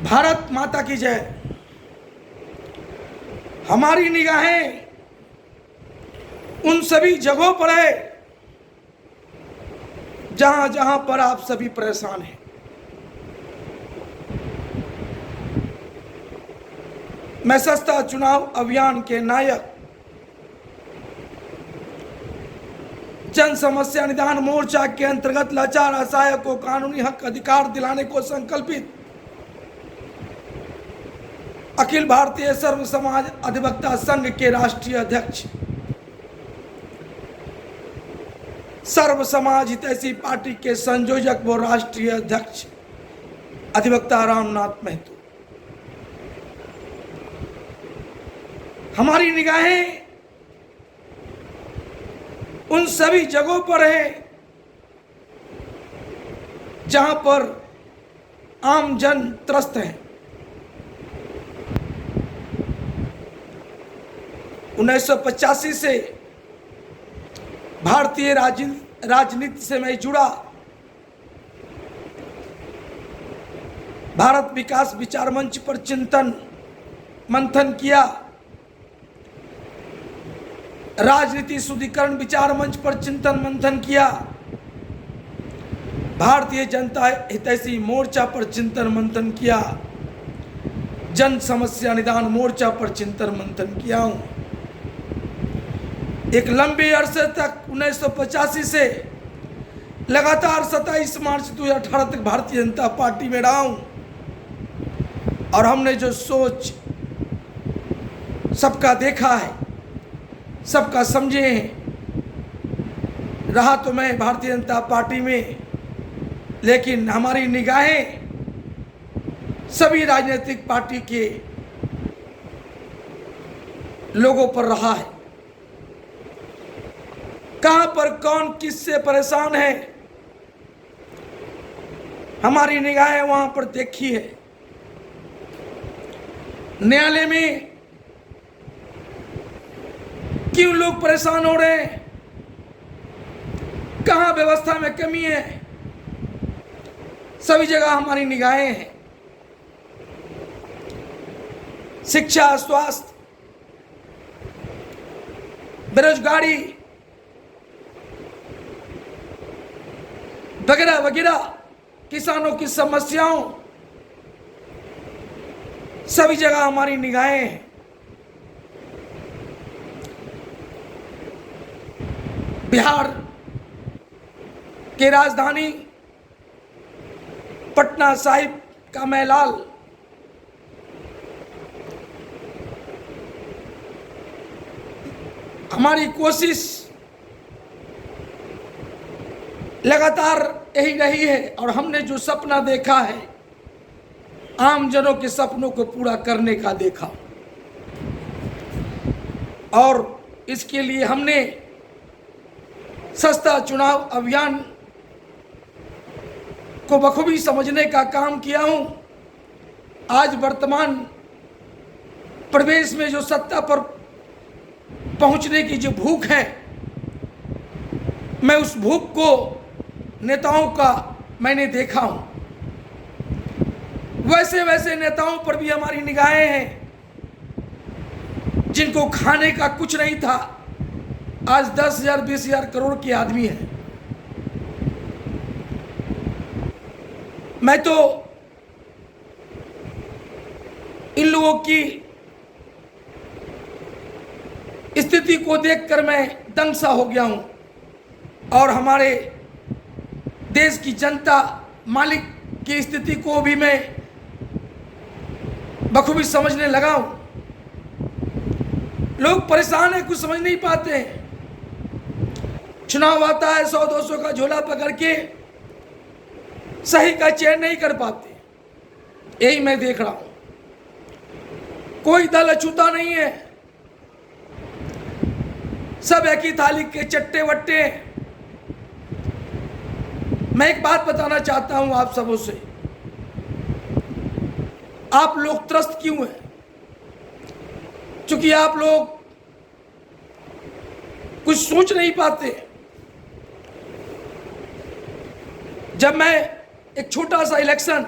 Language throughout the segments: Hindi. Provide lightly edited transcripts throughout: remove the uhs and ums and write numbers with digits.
भारत माता की जय। हमारी निगाहें उन सभी जगहों पर है जहां जहां पर आप सभी परेशान हैं। मैं सस्ता चुनाव अभियान के नायक जन समस्या निदान मोर्चा के अंतर्गत लाचार असहाय को कानूनी हक अधिकार दिलाने को संकल्पित अखिल भारतीय सर्व समाज अधिवक्ता संघ के राष्ट्रीय अध्यक्ष, सर्व समाज हितैषी पार्टी के संयोजक व राष्ट्रीय अध्यक्ष अधिवक्ता रामनाथ महतो। हमारी निगाहें उन सभी जगहों पर है जहां पर आम जन त्रस्त हैं। 1985 से भारतीय राजनीति से मैं जुड़ा। भारत विकास विचार मंच पर चिंतन मंथन किया। राजनीति शुद्धिकरण विचार मंच पर चिंतन मंथन किया। भारतीय जनता हितैषी मोर्चा पर चिंतन मंथन किया। जन समस्या निदान मोर्चा पर चिंतन मंथन किया हूं। एक लंबे अरसे तक 1985 से लगातार 27 मार्च 2018 तक भारतीय जनता पार्टी में रहा हूं और हमने जो सोच सबका देखा है, सबका समझे हैं। रहा तो मैं भारतीय जनता पार्टी में, लेकिन हमारी निगाहें सभी राजनीतिक पार्टी के लोगों पर रहा है। कहां पर कौन किससे परेशान है, हमारी निगाहें वहां पर देखी है। न्यायालय में क्यों लोग परेशान हो रहे हैं, कहां व्यवस्था में कमी है, सभी जगह हमारी निगाहें हैं। शिक्षा, स्वास्थ्य, बेरोजगारी वगैरह वगैरह, किसानों की समस्याओं, सभी जगह हमारी निगाहें हैं। बिहार के राजधानी पटना साहिब का मैलाल हमारी कोशिश लगातार यही रही है और हमने जो सपना देखा है, आम जनों के सपनों को पूरा करने का देखा। और इसके लिए हमने सस्ता चुनाव अभियान को बखूबी समझने का काम किया हूं। आज वर्तमान प्रदेश में जो सत्ता पर पहुंचने की जो भूख है, मैं उस भूख को नेताओं का मैंने देखा हूं। वैसे वैसे नेताओं पर भी हमारी निगाहें हैं जिनको खाने का कुछ नहीं था, आज 10,000 20,000 करोड़ के आदमी हैं। मैं तो इन लोगों की स्थिति को देखकर मैं दंग सा हो गया हूं और हमारे देश की जनता मालिक की स्थिति को भी मैं बखूबी समझने लगा हूं। लोग परेशान हैं, कुछ समझ नहीं पाते हैं। चुनाव आता है, 100-200 का झोला पकड़ के सही का चयन नहीं कर पाते। यही मैं देख रहा हूं। कोई दल अछूता नहीं है, सब एक ही थाली के चट्टे वट्टे। मैं एक बात बताना चाहता हूं आप सबों से, आप लोग त्रस्त क्यों हैं? क्योंकि आप लोग कुछ सोच नहीं पाते। जब मैं एक छोटा सा इलेक्शन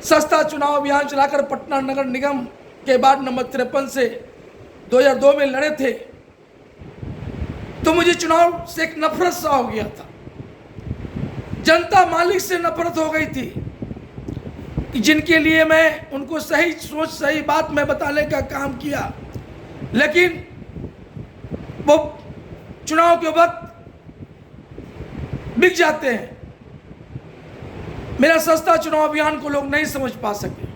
सस्ता चुनाव अभियान चलाकर पटना नगर निगम के वार्ड नंबर 53 से 2002 में लड़े थे, तो मुझे चुनाव से एक नफरत सा हो गया था। जनता मालिक से नफरत हो गई थी कि जिनके लिए मैं उनको सही सोच सही बात में बताने का काम किया, लेकिन वो चुनाव के वक्त बिक जाते हैं। मेरा सस्ता चुनाव अभियान को लोग नहीं समझ पा सके।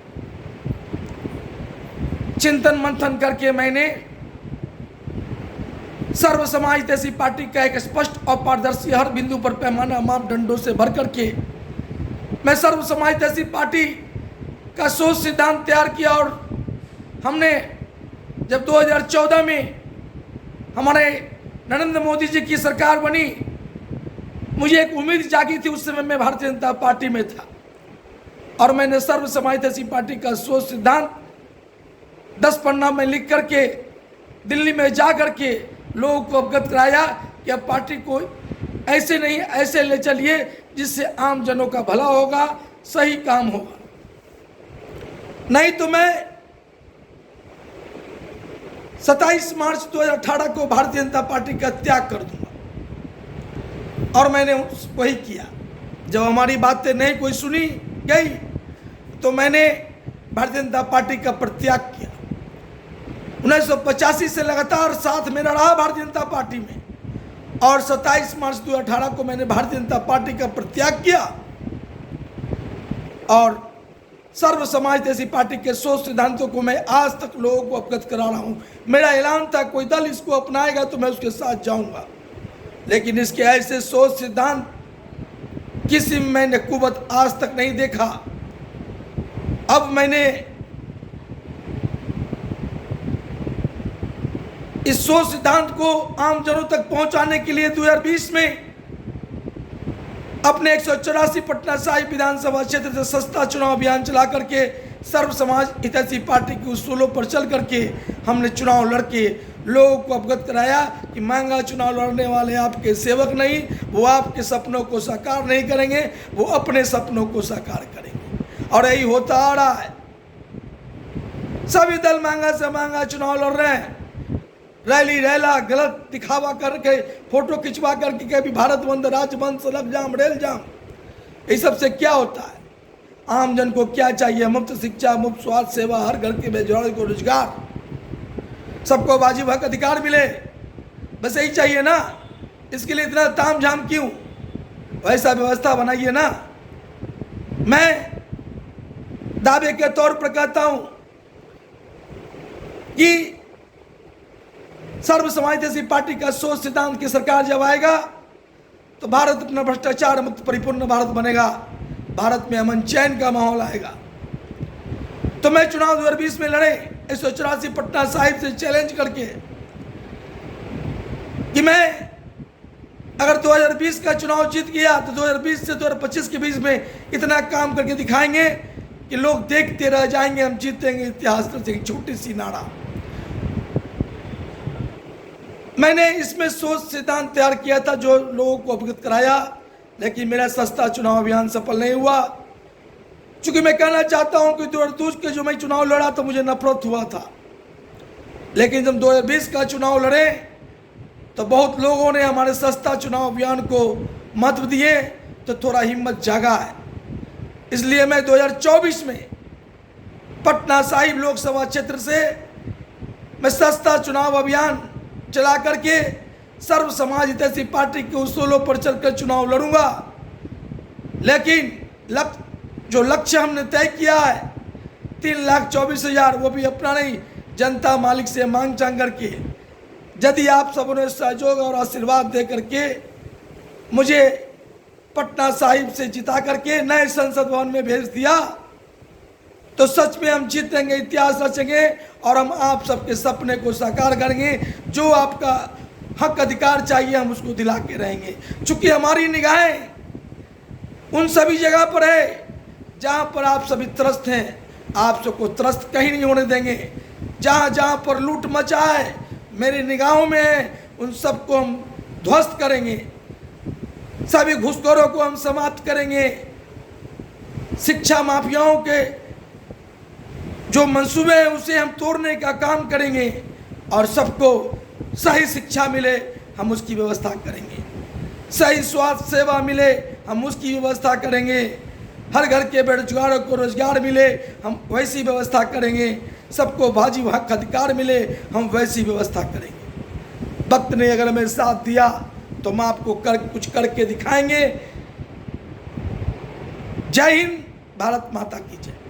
चिंतन मंथन करके मैंने सर्व समाज हितैषी पार्टी का एक स्पष्ट और पारदर्शी हर बिंदु पर पैमाना मापदंडों से भर करके मैं सर्व समाज हितैषी पार्टी का सोच सिद्धांत तैयार किया। और हमने जब 2014 में हमारे नरेंद्र मोदी जी की सरकार बनी, मुझे एक उम्मीद जागी थी। उस समय मैं भारतीय जनता पार्टी में था और मैंने सर्व समाज हितैषी पार्टी का सोच सिद्धांत 10 पन्ना में लिख करके दिल्ली में जा करके लोगों को अवगत कराया कि अब पार्टी को ऐसे नहीं ऐसे ले चलिए जिससे आम जनों का भला होगा, सही काम होगा। नहीं तो मैं 27 मार्च 2018 को भारतीय जनता पार्टी का त्याग कर दूंगा। और मैंने वही किया। जब हमारी बातें नहीं कोई सुनी गई तो मैंने भारतीय जनता पार्टी का परित्याग किया। 1985 से लगातार साथ मेरा रहा भारतीय जनता पार्टी में, और 27 मार्च 2018 को मैंने भारतीय जनता पार्टी का परित्याग किया और सर्व समाज हितैषी पार्टी के सोच सिद्धांतों को मैं आज तक लोगों को अवगत करा रहा हूं। मेरा ऐलान था कोई दल इसको अपनाएगा तो मैं उसके साथ जाऊंगा, लेकिन इसके ऐसे सोच सिद्धांत किसी में मैंने कुवत आज तक नहीं देखा। अब मैंने इस सोच सिद्धांत को आम जनों तक पहुंचाने के लिए 2020 में अपने 184 पटना साहिब विधानसभा क्षेत्र से सस्ता चुनाव अभियान चला करके सर्व समाज हितैषी पार्टी के उसूलों पर चल करके हमने चुनाव लड़के लोगों को अवगत कराया कि महंगा चुनाव लड़ने वाले आपके सेवक नहीं, वो आपके सपनों को साकार नहीं करेंगे, वो अपने सपनों को साकार करेंगे। और यही होता आ रहा है। सभी दल महंगा से महंगा चुनाव लड़ रहे हैं, रैली रैला गलत दिखावा करके फोटो खिंचवा करके कभी भारत बंद, राज्य बंद, सड़क जाम, रेल जाम। इस सब से क्या होता है? आम जन को क्या चाहिए? मुफ्त शिक्षा, मुफ्त स्वास्थ्य सेवा, हर घर के बेरोजगार को रोजगार, सबको वाजिब हक अधिकार मिले, बस यही चाहिए ना। इसके लिए इतना ताम झाम क्यों? वैसा व्यवस्था बनाइए ना। मैं दावे के तौर पर कहता हूं कि सर्व समाज हितैषी पार्टी का सोच सिद्धांत की सरकार जब आएगा तो भारत अपना भ्रष्टाचार मुक्त परिपूर्ण भारत बनेगा, भारत में अमन चैन का माहौल आएगा। तो मैं चुनाव 2020 में लड़े 184 पटना साहिब से चैलेंज करके कि मैं अगर 2020 का चुनाव जीत गया तो 2020 से 2025 के बीच में इतना काम करके दिखाएंगे कि लोग देखते रह जाएंगे, हम जीतेंगे, इतिहास रचेंगे। छोटी सी नारा मैंने इसमें सोच सिद्धांत तैयार किया था जो लोगों को अवगत कराया, लेकिन मेरा सस्ता चुनाव अभियान सफल नहीं हुआ। चूंकि मैं कहना चाहता हूं कि 2022 के जो मैं चुनाव लड़ा तो मुझे नफरत हुआ था, लेकिन जब 2020 का चुनाव लड़े तो बहुत लोगों ने हमारे सस्ता चुनाव अभियान को महत्व दिए, तो थोड़ा हिम्मत जागा है। इसलिए मैं 2024 में पटना साहिब लोकसभा क्षेत्र से मैं सस्ता चुनाव अभियान चला करके सर्व समाज हितैषी पार्टी के उसूलों पर चलकर चुनाव लड़ूंगा। लेकिन जो लक्ष्य हमने तय किया है 3,24,000, वो भी अपना नहीं, जनता मालिक से मांग चांग करके, यदि आप सबों ने सहयोग और आशीर्वाद दे करके मुझे पटना साहिब से जिता करके नए संसद भवन में भेज दिया तो सच में हम जीतेंगे, इतिहास रचेंगे और हम आप सबके सपने को साकार करेंगे। जो आपका हक अधिकार चाहिए हम उसको दिला के रहेंगे। चूंकि हमारी निगाहें उन सभी जगह पर है जहां पर आप सभी त्रस्त हैं, आप सबको त्रस्त कहीं नहीं होने देंगे। जहां जहां पर लूट मचा है मेरी निगाहों में है, उन सबको हम ध्वस्त करेंगे। सभी घुसखोरों को हम समाप्त करेंगे। शिक्षा माफियाओं के जो मंसूबे हैं उसे हम तोड़ने का काम करेंगे और सबको सही शिक्षा मिले हम उसकी व्यवस्था करेंगे, सही स्वास्थ्य सेवा मिले हम उसकी व्यवस्था करेंगे, हर घर के बेरोजगारों को रोजगार मिले हम वैसी व्यवस्था करेंगे, सबको वाजिब हक अधिकार मिले हम वैसी व्यवस्था करेंगे। वक्त ने अगर हमें साथ दिया तो हम आपको कुछ करके दिखाएंगे। जय हिंद, भारत माता की जय।